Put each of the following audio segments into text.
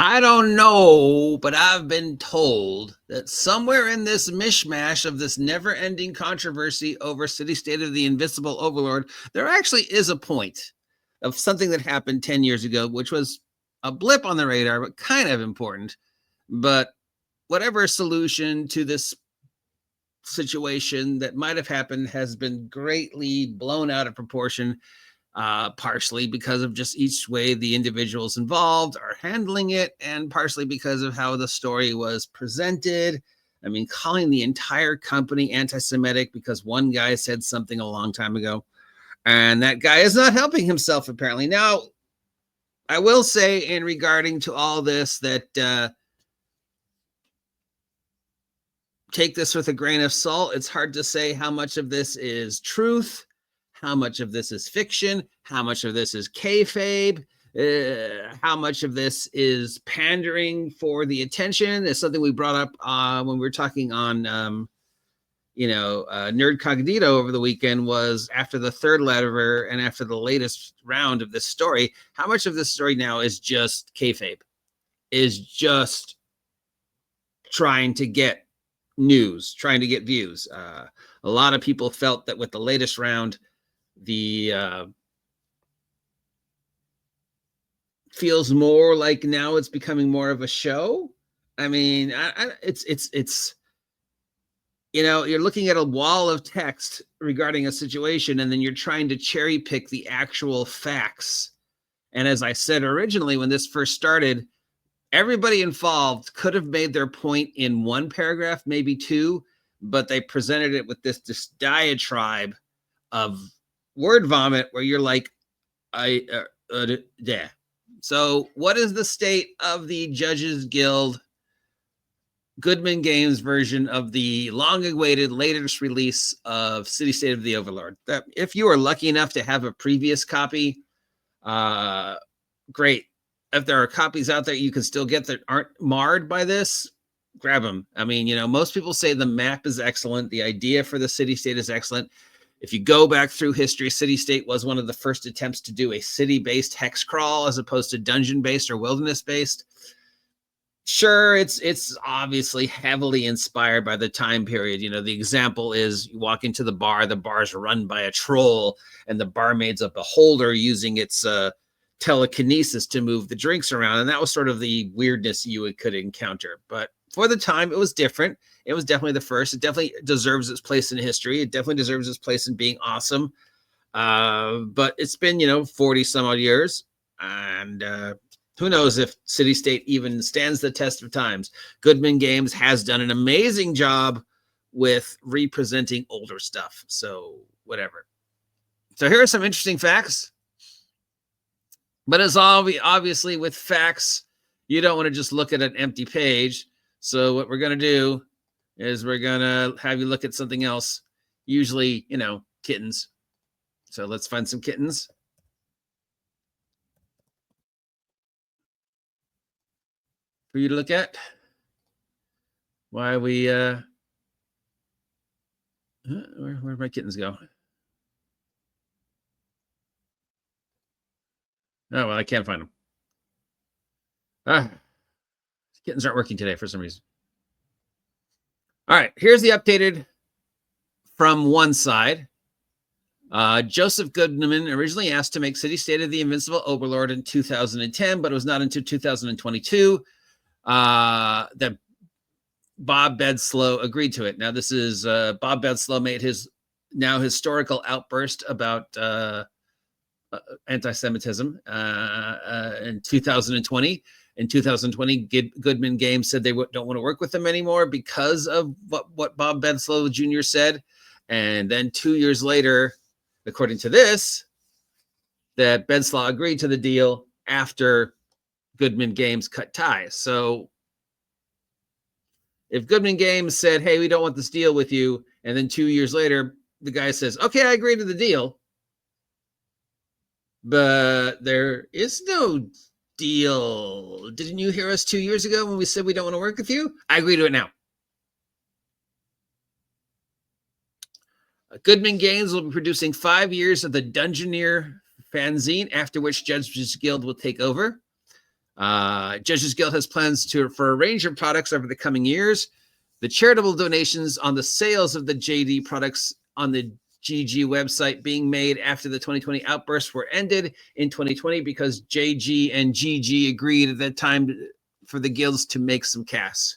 I don't know, but I've been told that somewhere in this mishmash of this never-ending controversy over City State of the Invisible Overlord, there actually is a point of something that happened 10 years ago, which was a blip on the radar, but kind of important. But whatever solution to this situation that might have happened has been greatly blown out of proportion, partially because of just each way the individuals involved are handling it, and partially because of how the story was presented. I mean, calling the entire company anti-Semitic because one guy said something a long time ago, and that guy is not helping himself, apparently. Now, I will say in regarding to all this that take this with a grain of salt. It's hard to say how much of this is truth, how much of this is fiction, how much of this is kayfabe, how much of this is pandering for the attention. It's something we brought up when we were talking on, Nerd Cognito over the weekend, was after the third letter and after the latest round of this story, how much of this story now is just kayfabe, is just trying to get news, trying to get views. A lot of people felt that with the latest round, the feels more like now it's becoming more of a show. I mean, it's you're looking at a wall of text regarding a situation, and then you're trying to cherry pick the actual facts. And as I said originally, when this first started, everybody involved could have made their point in one paragraph, maybe two, but they presented it with this diatribe of word vomit where you're like, yeah. So what is the state of the Judges Guild Goodman Games version of the long-awaited latest release of City State of the Overlord? That, if you are lucky enough to have a previous copy, great. If there are copies out there you can still get that aren't marred by this, grab them. I mean, most people say the map is excellent. The idea for the city state is excellent. If you go back through history, City State was one of the first attempts to do a city-based hex crawl as opposed to dungeon-based or wilderness-based. Sure, it's obviously heavily inspired by the time period. The example is you walk into the bar's run by a troll, and the barmaid's a beholder using its telekinesis to move the drinks around, and that was sort of the weirdness you could encounter. But for the time, it was different. It was definitely the first. It definitely deserves its place in history. It definitely deserves its place in being awesome. But it's been 40 some odd years, and who knows if City State even stands the test of times. Goodman Games has done an amazing job with representing older stuff, so whatever. So here are some interesting facts. But as obviously with facts, you don't want to just look at an empty page. So what we're going to do is we're going to have you look at something else, usually, kittens. So let's find some kittens. For you to look at. Why we, where'd my kittens go? Oh, well, I can't find them. Kittens aren't working today for some reason. All right, here's the updated from one side. Joseph Goodman originally asked to make City State of the Invincible Overlord in 2010, but it was not until 2022 that Bob Bedslow agreed to it. Now, this is Bob Bedslow made his now historical outburst about anti-Semitism in 2020. In 2020, Goodman Games said they don't want to work with them anymore because of what Bob Bedslow Jr. said. And then 2 years later, according to this, that Bedslow agreed to the deal after Goodman Games cut ties. So if Goodman Games said, hey, we don't want this deal with you, and then 2 years later, the guy says, okay, I agree to the deal, but there is no deal. Didn't you hear us 2 years ago when we said we don't want to work with you? I agree to it now. Goodman Games will be producing 5 years of the Dungeoneer fanzine, after which Judges Guild will take over. Judges Guild has plans for a range of products over the coming years. The charitable donations on the sales of the JD products on the GG website being made after the 2020 outbursts were ended in 2020 because JG and GG agreed at that time for the guilds to make some cash.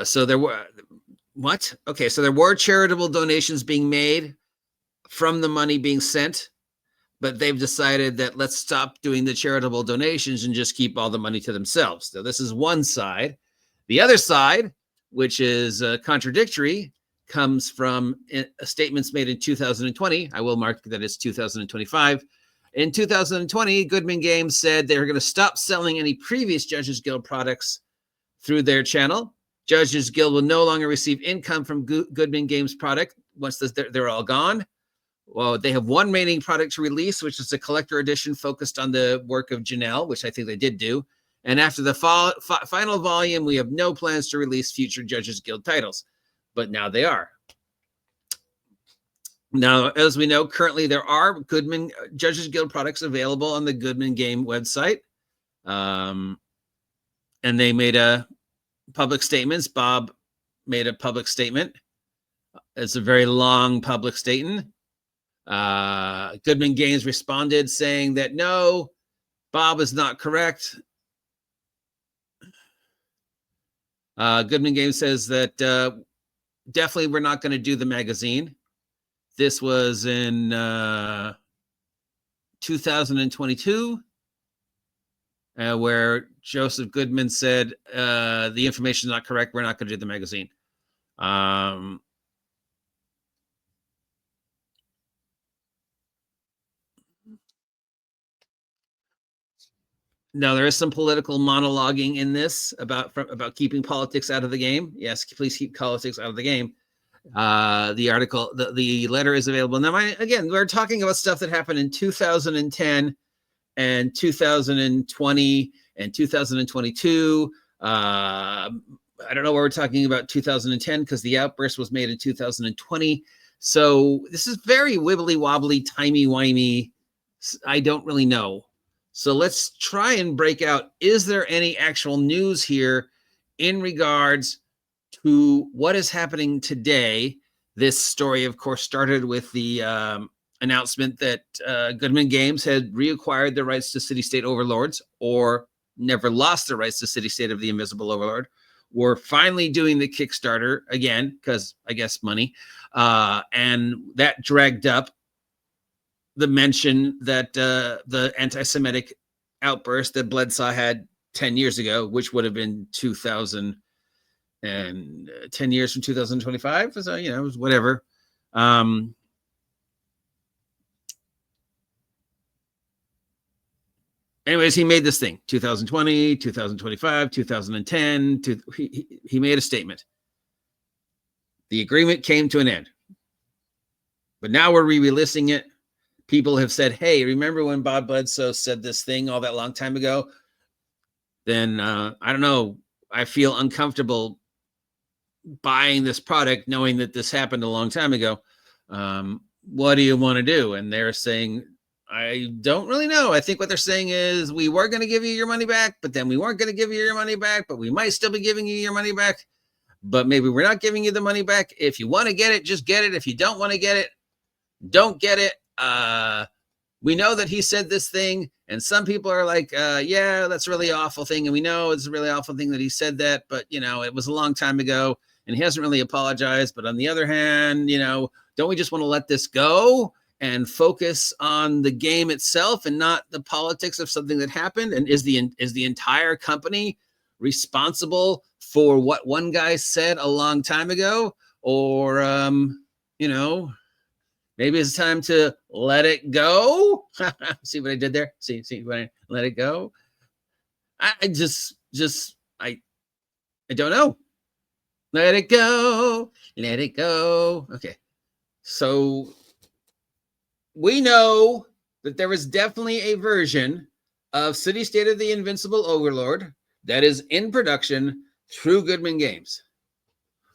So there were what? Okay, so there were charitable donations being made from the money being sent, but they've decided that let's stop doing the charitable donations and just keep all the money to themselves. So this is one side. The other side, which is contradictory, comes from statements made in 2020. I will mark that it's 2025. In 2020, Goodman Games said they were going to stop selling any previous Judges Guild products through their channel. Judges Guild will no longer receive income from Goodman Games product once they're all gone. Well, they have one remaining product to release, which is a collector edition focused on the work of Janelle, which I think they did do. And after the final volume, we have no plans to release future Judges Guild titles, but now they are. Now, as we know, currently there are Goodman Judges Guild products available on the Goodman Game website. And they made a public statements. Bob made a public statement. It's a very long public statement. Goodman Games responded saying that no, Bob is not correct. Goodman Games says that definitely we're not going to do the magazine. This was in 2022, where Joseph Goodman said the information is not correct. We're not going to do the magazine. Now, there is some political monologuing in this about keeping politics out of the game. Yes, please keep politics out of the game. The article, the letter is available. Now, again, we're talking about stuff that happened in 2010 and 2020 and 2022. I don't know why we're talking about 2010 because the outburst was made in 2020. So this is very wibbly wobbly, timey wimey. I don't really know. So let's try and break out. Is there any actual news here in regards to what is happening today? This story, of course, started with the announcement that Goodman Games had reacquired the rights to City-State Overlords, or never lost the rights to City-State of the Invisible Overlord. We're finally doing the Kickstarter again, because I guess money. And that dragged up the mention that the anti-Semitic outburst that Bledsaw had 10 years ago, which would have been 2000 and 10 years from 2025. So, you know, it was whatever. Anyways, he made this thing 2020, 2025, 2010. He made a statement. The agreement came to an end. But now we're re-releasing it. People have said, hey, remember when Bob Bledsoe said this thing all that long time ago? Then I don't know. I feel uncomfortable buying this product knowing that this happened a long time ago. What do you want to do? And they're saying, I don't really know. I think what they're saying is we were going to give you your money back, but then we weren't going to give you your money back, but we might still be giving you your money back. But maybe we're not giving you the money back. If you want to get it, just get it. If you don't want to get it, don't get it. We know that he said this thing, and some people are like, yeah, that's a really awful thing. And we know it's a really awful thing that he said that, but you know, it was a long time ago and he hasn't really apologized. But on the other hand, you know, don't we just want to let this go and focus on the game itself and not the politics of something that happened? And is the entire company responsible for what one guy said a long time ago? Or, you know, maybe it's time to let it go. See what I did there? See what I let it go? I don't know. Let it go. Let it go. Okay. So we know that there is definitely a version of City-State of the Invincible Overlord that is in production through Goodman Games.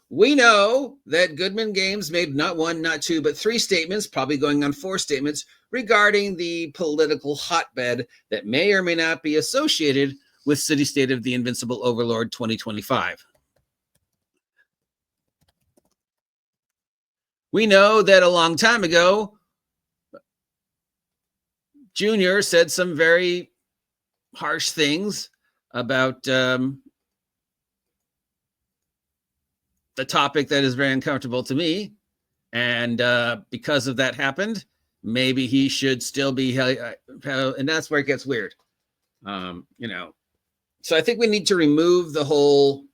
We know that Goodman Games made not one, not two, but 3 statements, probably going on 4 statements, regarding the political hotbed that may or may not be associated with City State of the Invincible Overlord 2025. We know that a long time ago, Junior said some very harsh things about the topic that is very uncomfortable to me. And because of that happened, maybe he should still be, and that's where it gets weird. So I think we need to remove the whole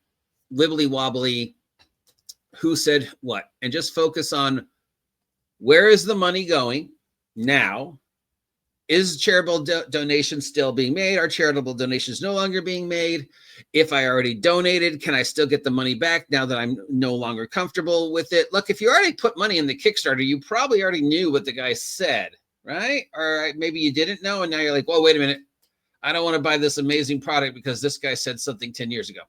wibbly wobbly who said what and just focus on where is the money going now. Is charitable donations still being made? Are charitable donations no longer being made? If I already donated, can I still get the money back now that I'm no longer comfortable with it? Look, if you already put money in the Kickstarter, you probably already knew what the guy said, right? Or maybe you didn't know, and now you're like, well, wait a minute. I don't want to buy this amazing product because this guy said something 10 years ago.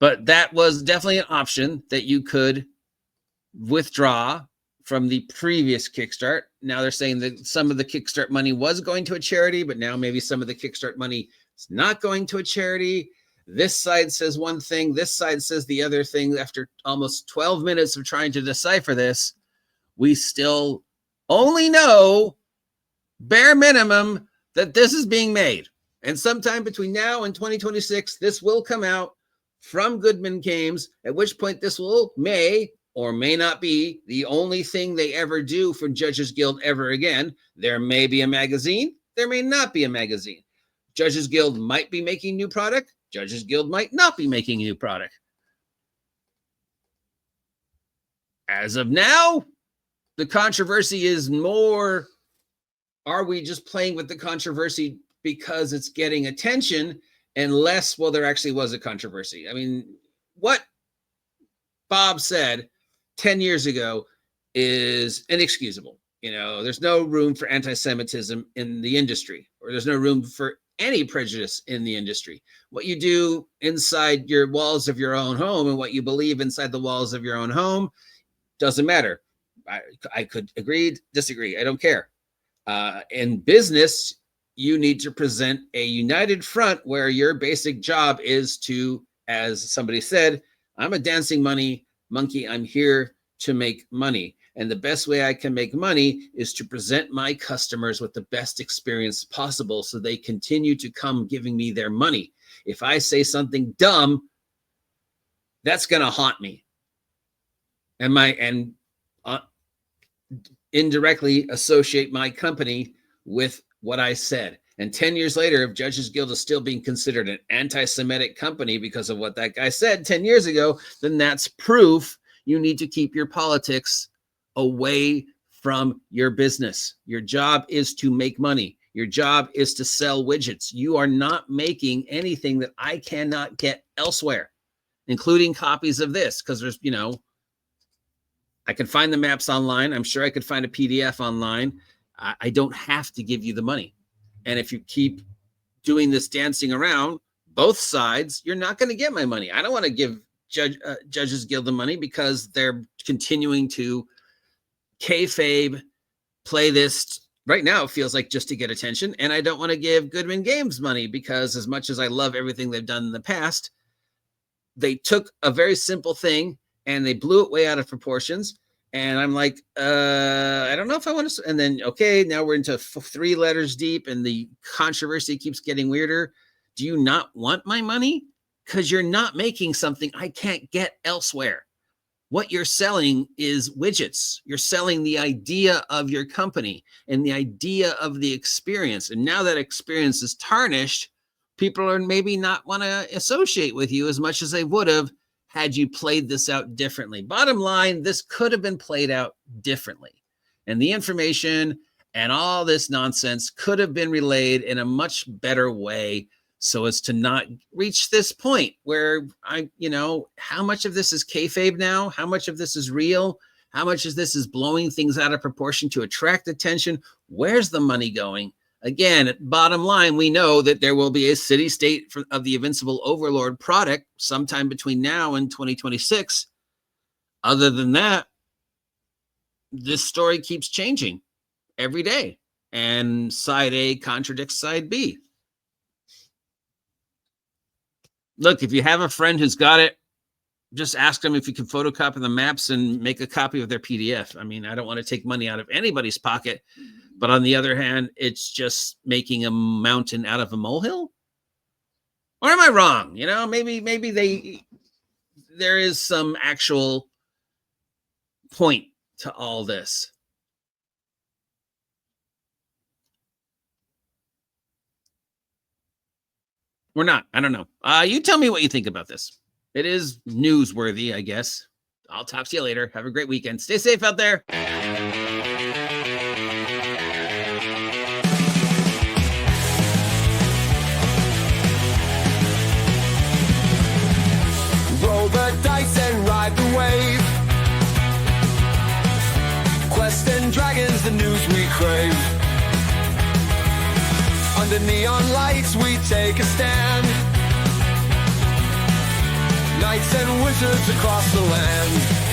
But that was definitely an option that you could withdraw from the previous Kickstart. Now they're saying that some of the Kickstart money was going to a charity, but now maybe some of the Kickstart money is not going to a charity. This side says one thing, this side says the other thing. After almost 12 minutes of trying to decipher this, we still only know bare minimum that this is being made. And sometime between now and 2026, this will come out from Goodman Games, at which point this may or may not be the only thing they ever do for Judges Guild ever again. There may be a magazine. There may not be a magazine. Judges Guild might be making new product. Judges Guild might not be making new product. As of now, the controversy is more, are we just playing with the controversy because it's getting attention, and less, well, there actually was a controversy. I mean, what Bob said 10 years ago is inexcusable. There's no room for anti-Semitism in the industry, or there's no room for any prejudice in the industry. What you do inside your walls of your own home and what you believe inside the walls of your own home doesn't matter. I could agree, disagree. I don't care. In business, you need to present a united front where your basic job is to, as somebody said, I'm a dancing monkey. I'm here to make money. And the best way I can make money is to present my customers with the best experience possible so they continue to come giving me their money. If I say something dumb, that's going to haunt me. And indirectly associate my company with what I said. And 10 years later, if Judges Guild is still being considered an anti-Semitic company because of what that guy said 10 years ago, then that's proof you need to keep your politics away from your business. Your job is to make money. Your job is to sell widgets. You are not making anything that I cannot get elsewhere, including copies of this, because there's, I could find the maps online. I'm sure I could find a PDF online. I don't have to give you the money. And if you keep doing this dancing around both sides, you're not going to get my money. I don't want to give Judges Guild the money because they're continuing to kayfabe play this. Right now, it feels like just to get attention. And I don't want to give Goodman Games money because as much as I love everything they've done in the past, they took a very simple thing and they blew it way out of proportions. And I'm like, I don't know if I want to. And then, okay, now we're into 3 letters deep and the controversy keeps getting weirder. Do you not want my money? Because you're not making something I can't get elsewhere. What you're selling is widgets. You're selling the idea of your company and the idea of the experience. And now that experience is tarnished, people are maybe not want to associate with you as much as they would have had you played this out differently. Bottom line, this could have been played out differently. And the information and all this nonsense could have been relayed in a much better way so as to not reach this point where how much of this is kayfabe now? How much of this is real? How much of this is blowing things out of proportion to attract attention? Where's the money going? Again, bottom line, we know that there will be a city-state of the Invincible Overlord product sometime between now and 2026. Other than that, this story keeps changing every day, and side A contradicts side B. Look, if you have a friend who's got it, just ask them if you can photocopy the maps and make a copy of their PDF. I mean, I don't want to take money out of anybody's pocket, but on the other hand, it's just making a mountain out of a molehill. Or am I wrong? You know, maybe there is some actual point to all this. We're not. I don't know. You tell me what you think about this. It is newsworthy, I guess. I'll talk to you later. Have a great weekend. Stay safe out there. Roll the dice and ride the wave. Quest and dragons, the news we crave. Under neon lights we take a stand. Knights and wizards across the land.